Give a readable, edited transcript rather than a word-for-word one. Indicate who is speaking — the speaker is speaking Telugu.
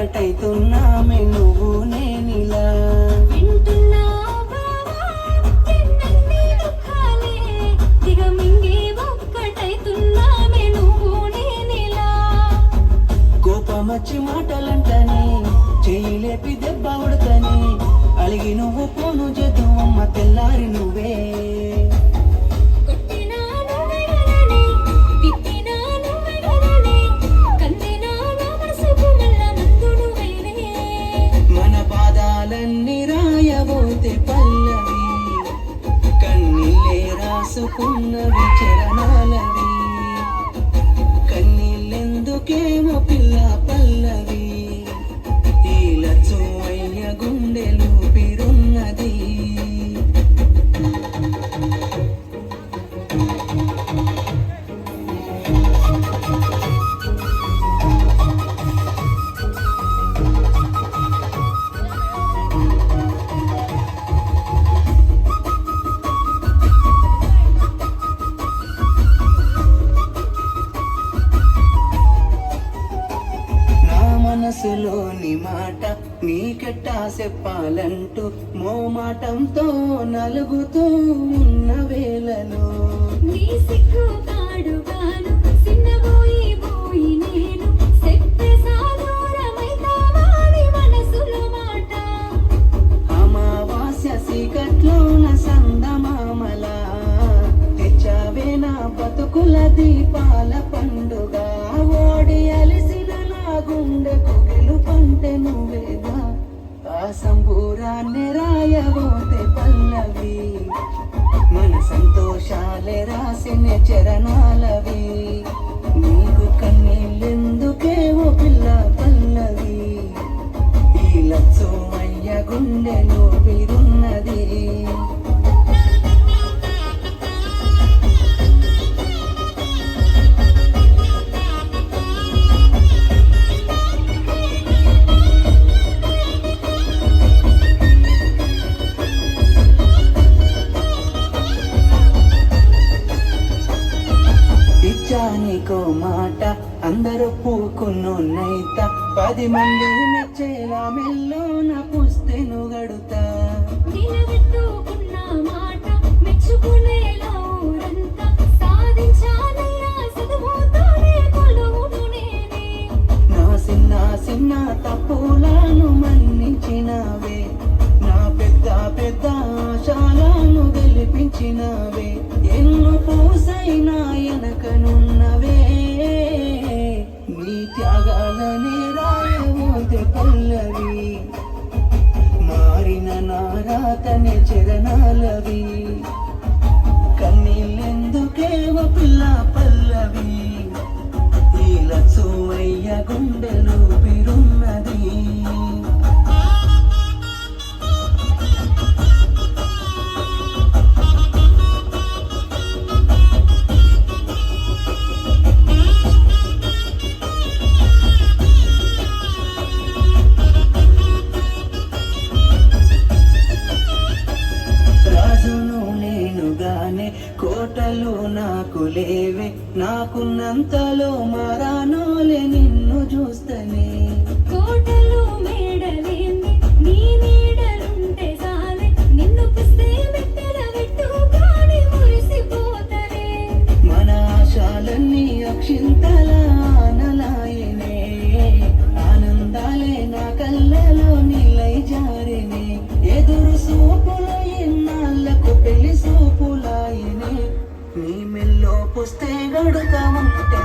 Speaker 1: ఒక్కటైతున్నామే నువ్వు నేనిలా. కోపమచ్చి మాటలంటని చెయ్యి లేపి దెబ్బ ఉడతని అలిగి నువ్వు పోను చేతు అమ్మ తెల్లారి నువ్వే. మన పాదాలన్నీ రాయబోతే పల్లవి కన్నీళ్ళే రాసుకున్నవి చరణాలవి. కన్నీళ్ళెందుకేమో పిల్ల పల్లవి ఈ లచ్చోయ్య గుండెలు పిరున్నది. మనసులోని మాట నీకెట్టా చెప్పాలంటూ మోమాటంతో నలుగుతూ ఉన్న వేళలో
Speaker 2: నీ సిగ్గు కాడుగాను సిన్నబోయి పోయి నేను చెప్పేసాదూరమైతావాని మనసులో మాట.
Speaker 1: అమావాస్య సీకట్లోన సందమామల తెచ్చావే నా బతుకుల దీపాల పండుగ. ఓడి అలిసిన నా గుండెకు గెలుపంటే నువ్వేగా. ఆ సంబూరాన్ని రాయబోతే పల్లవి మన సంతోషాలే రాసిన చరణాలవి. నీకు కన్నీళ్ళెందుకేవో పిల్ల పల్లవి ఈ లచ్చోమయ్య గుండెలో పిరున్నది. ఇచ్చానికో మాట అందరూ పూకున్నైత 10 మంది మెచ్చేలా మెల్లోన పుస్తెను గడుతా.
Speaker 2: నిలబెట్టుకున్న మాట మెచ్చుకునేలా ఊరంతా సాధించానయ్యా చదువుతోనే కొలువును నేనే.
Speaker 1: నా చిన్న చిన్న తప్పులను మన్నించినవే నా పెద్ద పెద్ద ఆశలను గెలిపించినవే. ఎన్ను పూసైనా వెనకనున్నవే నీ త్యాగాలనే రాయబోతే పల్లవి మారిన నా రాతనే చరణాలవి. కన్నీళ్ళెందుకేవో పిల్ల పల్లవి ఈ లచ్చోయ్య గుండెలు పిరున్నది. కోటలు నాకు లేవే నాకున్నంతలో మరానోలే నిన్ను చూస్తనే.
Speaker 2: కోటలు మేడలేంది నీ నీడలుంటే సాలే నిన్ను పిస్తే మెట్టెల పెట్టుకొని మురిసిపోతనే.
Speaker 1: మన ఆశాలన్నీ అక్షింతల ఆనలాయనే ఆనందాలే నా కళ్ళలో నిలై జారినే. ఎదురు సూపులో ఎన్నాళ్ళకు పెళ్లి సూపులాయనే నీ మెల్లో పుస్తే గడుతా ఉంటే